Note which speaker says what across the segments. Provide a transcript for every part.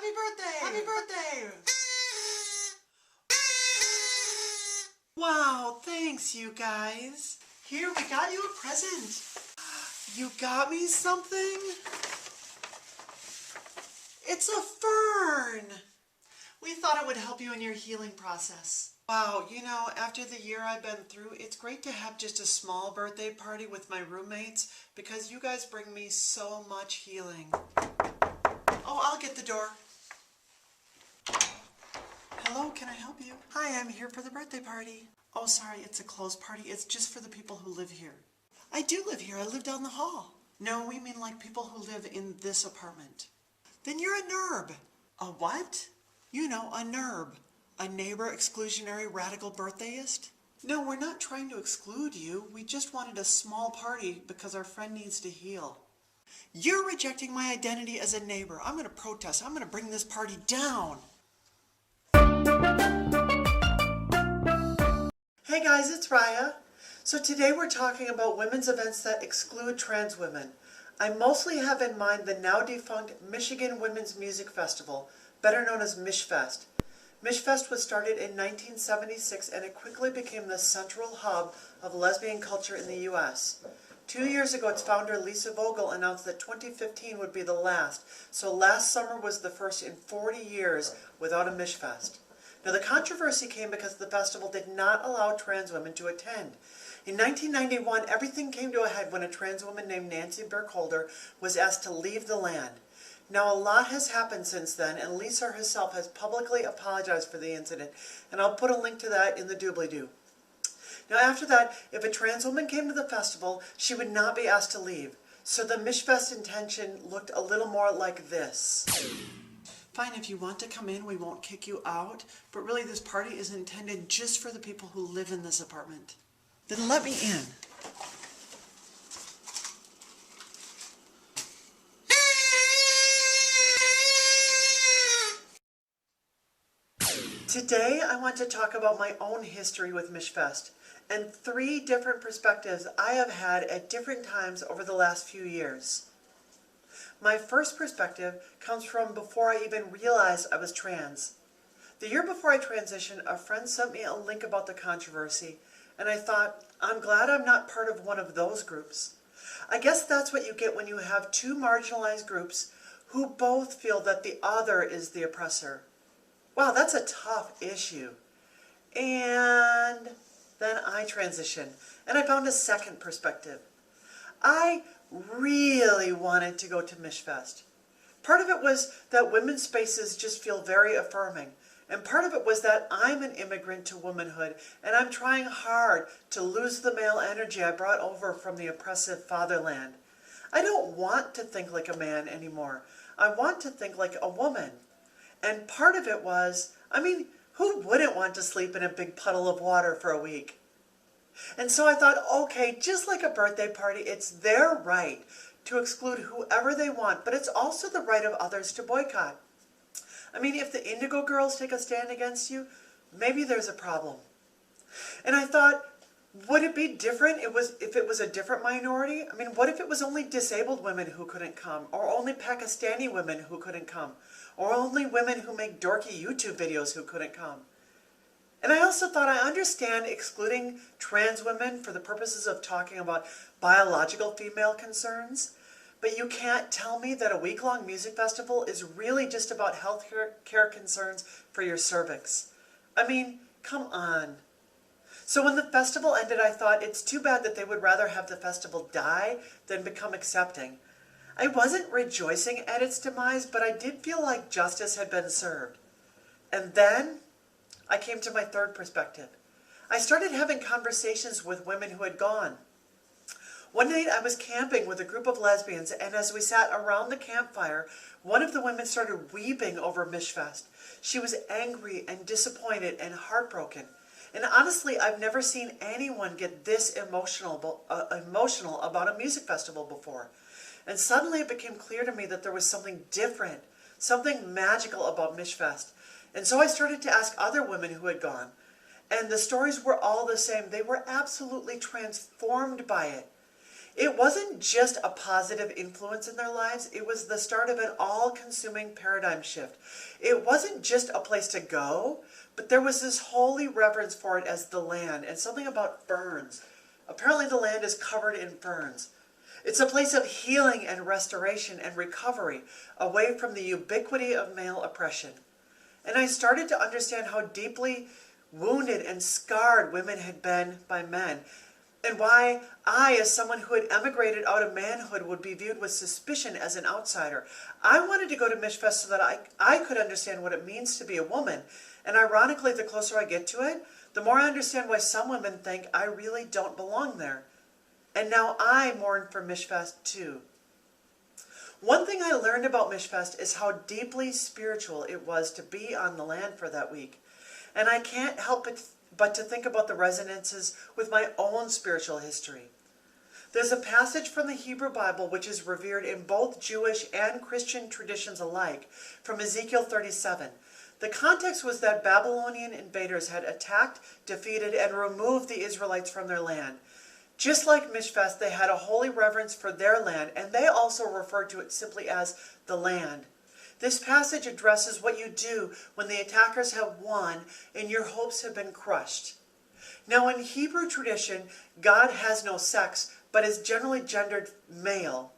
Speaker 1: Happy birthday! Happy birthday! Wow, thanks you guys. Here, we got you a present. You got me something? It's a fern! We thought it would help you in your healing process. Wow, you know, after the year I've been through, it's great to have just a small birthday party with my roommates because you guys bring me so much healing. Oh, I'll get the door. Hello, can I help you? Hi, I'm here for the birthday party. Oh, sorry, it's a closed party. It's just for the people who live here. I do live here. I live down the hall. No, we mean like people who live in this apartment. Then you're a NERB. A what? You know, a NERB. A neighbor exclusionary radical birthdayist? No, we're not trying to exclude you. We just wanted a small party because our friend needs to heal. You're rejecting my identity as a neighbor. I'm going to protest. I'm going to bring this party down. Hey guys, it's Raya. So today we're talking about women's events that exclude trans women. I mostly have in mind the now defunct Michigan Women's Music Festival, better known as Michfest. Michfest was started in 1976 and it quickly became the central hub of lesbian culture in the U.S. 2 years ago, its founder Lisa Vogel announced that 2015 would be the last, so last summer was the first in 40 years without a Michfest. Now the controversy came because the festival did not allow trans women to attend. In 1991, everything came to a head when a trans woman named Nancy Burkholder was asked to leave the land. Now a lot has happened since then, and Lisa herself has publicly apologized for the incident, and I'll put a link to that in the doobly-doo. Now after that, if a trans woman came to the festival, she would not be asked to leave. So the Michfest intention looked a little more like this. Fine, if you want to come in, we won't kick you out, but really this party is intended just for the people who live in this apartment. Then let me in. Today, I want to talk about my own history with Michfest and 3 different perspectives I have had at different times over the last few years. My first perspective comes from before I even realized I was trans. The year before I transitioned, a friend sent me a link about the controversy, and I thought, I'm glad I'm not part of one of those groups. I guess that's what you get when you have 2 marginalized groups who both feel that the other is the oppressor. Wow, that's a tough issue. And then I transitioned, and I found a second perspective. I really wanted to go to Michfest. Part of it was that women's spaces just feel very affirming, and part of it was that I'm an immigrant to womanhood, and I'm trying hard to lose the male energy I brought over from the oppressive fatherland. I don't want to think like a man anymore. I want to think like a woman. And part of it was, who wouldn't want to sleep in a big puddle of water for a week? And so I thought, okay, just like a birthday party, it's their right to exclude whoever they want, but it's also the right of others to boycott. If the Indigo Girls take a stand against you, maybe there's a problem. And I thought, would it be different if it was a different minority? What if it was only disabled women who couldn't come, or only Pakistani women who couldn't come, or only women who make dorky YouTube videos who couldn't come? And I also thought, I understand excluding trans women for the purposes of talking about biological female concerns, but you can't tell me that a week-long music festival is really just about health care concerns for your cervix. Come on. So when the festival ended, I thought it's too bad that they would rather have the festival die than become accepting. I wasn't rejoicing at its demise, but I did feel like justice had been served. And then I came to my third perspective. I started having conversations with women who had gone. One night I was camping with a group of lesbians, and as we sat around the campfire, one of the women started weeping over Michfest. She was angry and disappointed and heartbroken. And honestly, I've never seen anyone get this emotional about a music festival before. And suddenly it became clear to me that there was something different, something magical about Michfest. And so I started to ask other women who had gone. And the stories were all the same. They were absolutely transformed by it. It wasn't just a positive influence in their lives, it was the start of an all-consuming paradigm shift. It wasn't just a place to go, but there was this holy reverence for it as the land, and something about ferns. Apparently the land is covered in ferns. It's a place of healing and restoration and recovery, away from the ubiquity of male oppression. And I started to understand how deeply wounded and scarred women had been by men, and why I, as someone who had emigrated out of manhood, would be viewed with suspicion as an outsider. I wanted to go to Michfest so that I could understand what it means to be a woman. And ironically, the closer I get to it, the more I understand why some women think I really don't belong there. And now I mourn for Michfest too. One thing I learned about Michfest is how deeply spiritual it was to be on the land for that week. And I can't help but to think about the resonances with my own spiritual history. There's a passage from the Hebrew Bible which is revered in both Jewish and Christian traditions alike, from Ezekiel 37. The context was that Babylonian invaders had attacked, defeated, and removed the Israelites from their land. Just like Michfest, they had a holy reverence for their land, and they also referred to it simply as the land. This passage addresses what you do when the attackers have won and your hopes have been crushed. Now, in Hebrew tradition, God has no sex, but is generally gendered male.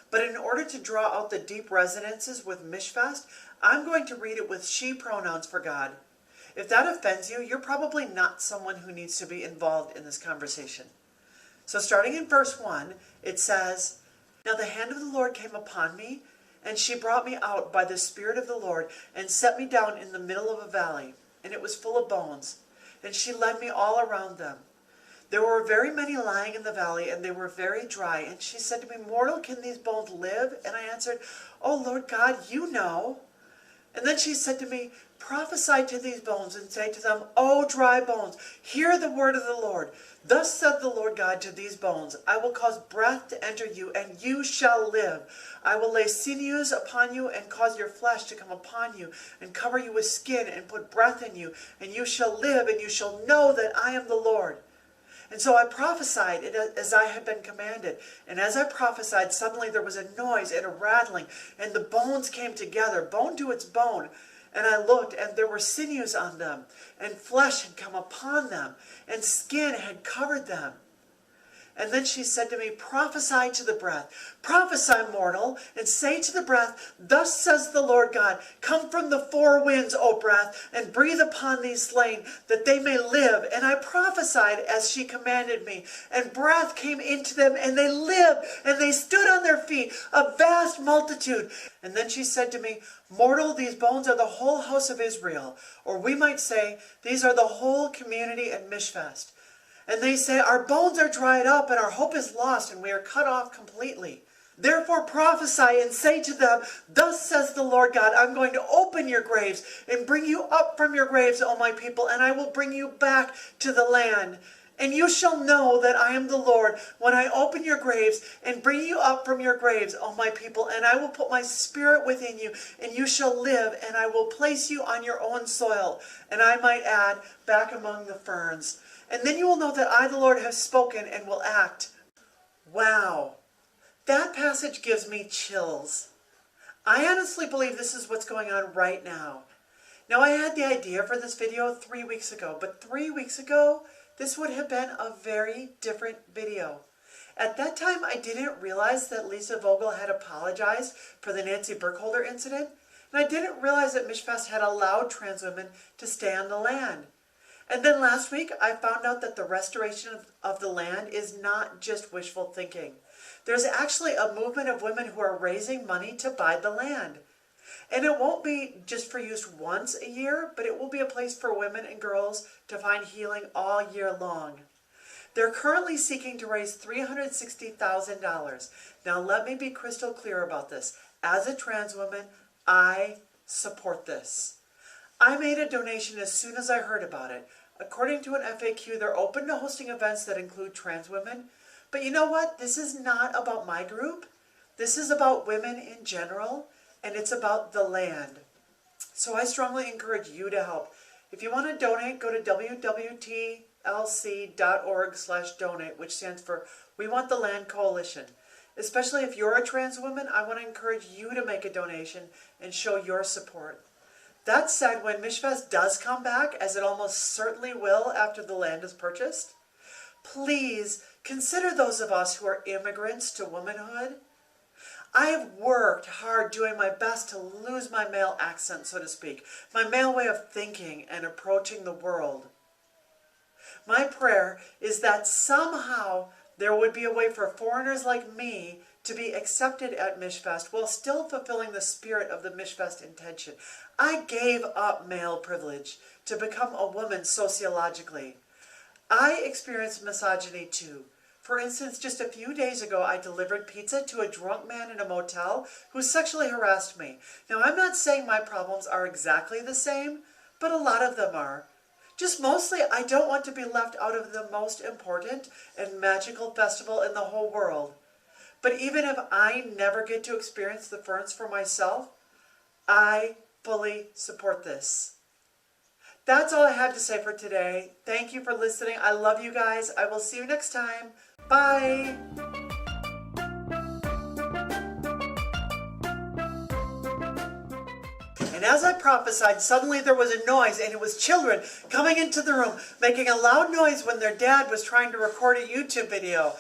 Speaker 1: But in order to draw out the deep resonances with Michfest, I'm going to read it with she pronouns for God. If that offends you, you're probably not someone who needs to be involved in this conversation. So starting in verse 1, it says, "Now the hand of the Lord came upon me, and she brought me out by the Spirit of the Lord, and set me down in the middle of a valley, and it was full of bones. And she led me all around them. There were very many lying in the valley, and they were very dry. And she said to me, Mortal, can these bones live? And I answered, O Lord God, you know. And then she said to me, Prophesy to these bones, and say to them, O dry bones, hear the word of the Lord. Thus said the Lord God to these bones, I will cause breath to enter you, and you shall live. I will lay sinews upon you, and cause your flesh to come upon you, and cover you with skin, and put breath in you, and you shall live, and you shall know that I am the Lord. And so I prophesied as I had been commanded. And as I prophesied, suddenly there was a noise and a rattling, and the bones came together, bone to its bone. And I looked, and there were sinews on them, and flesh had come upon them, and skin had covered them. And then she said to me, Prophesy to the breath, prophesy, mortal, and say to the breath, Thus says the Lord God, Come from the four winds, O breath, and breathe upon these slain, that they may live. And I prophesied as she commanded me, and breath came into them, and they lived, and they stood on their feet, a vast multitude. And then she said to me, Mortal, these bones are the whole house of Israel, or we might say, these are the whole community at Michfest. And they say, Our bones are dried up, and our hope is lost, and we are cut off completely. Therefore prophesy and say to them, Thus says the Lord God, I'm going to open your graves and bring you up from your graves, O my people, and I will bring you back to the land. And you shall know that I am the Lord when I open your graves and bring you up from your graves, O my people, and I will put my spirit within you, and you shall live, and I will place you on your own soil, and I might add, back among the ferns. And then you will know that I, the Lord, have spoken and will act." Wow, that passage gives me chills. I honestly believe this is what's going on right now. Now, I had the idea for this video 3 weeks ago, but 3 weeks ago, this would have been a very different video. At that time, I didn't realize that Lisa Vogel had apologized for the Nancy Burkholder incident, and I didn't realize that Michfest had allowed trans women to stay on the land. And then last week, I found out that the restoration of the land is not just wishful thinking. There's actually a movement of women who are raising money to buy the land. And it won't be just for use once a year, but it will be a place for women and girls to find healing all year long. They're currently seeking to raise $360,000. Now let me be crystal clear about this. As a trans woman, I support this. I made a donation as soon as I heard about it. According to an FAQ, they're open to hosting events that include trans women. But you know what? This is not about my group. This is about women in general, and it's about the land. So I strongly encourage you to help. If you want to donate, go to WWLC.org/donate, which stands for We Want the Land Coalition. Especially if you're a trans woman, I want to encourage you to make a donation and show your support. That said, when Michfest does come back, as it almost certainly will after the land is purchased, please consider those of us who are immigrants to womanhood. I have worked hard doing my best to lose my male accent, so to speak, my male way of thinking and approaching the world. My prayer is that somehow there would be a way for foreigners like me to be accepted at Michfest while still fulfilling the spirit of the Michfest intention. I gave up male privilege to become a woman sociologically. I experienced misogyny too. For instance, just a few days ago, I delivered pizza to a drunk man in a motel who sexually harassed me. Now, I'm not saying my problems are exactly the same, but a lot of them are. Just mostly, I don't want to be left out of the most important and magical festival in the whole world. But even if I never get to experience the ferns for myself, I fully support this. That's all I have to say for today. Thank you for listening. I love you guys. I will see you next time. Bye. And as I prophesied, suddenly there was a noise, and it was children coming into the room, making a loud noise when their dad was trying to record a YouTube video.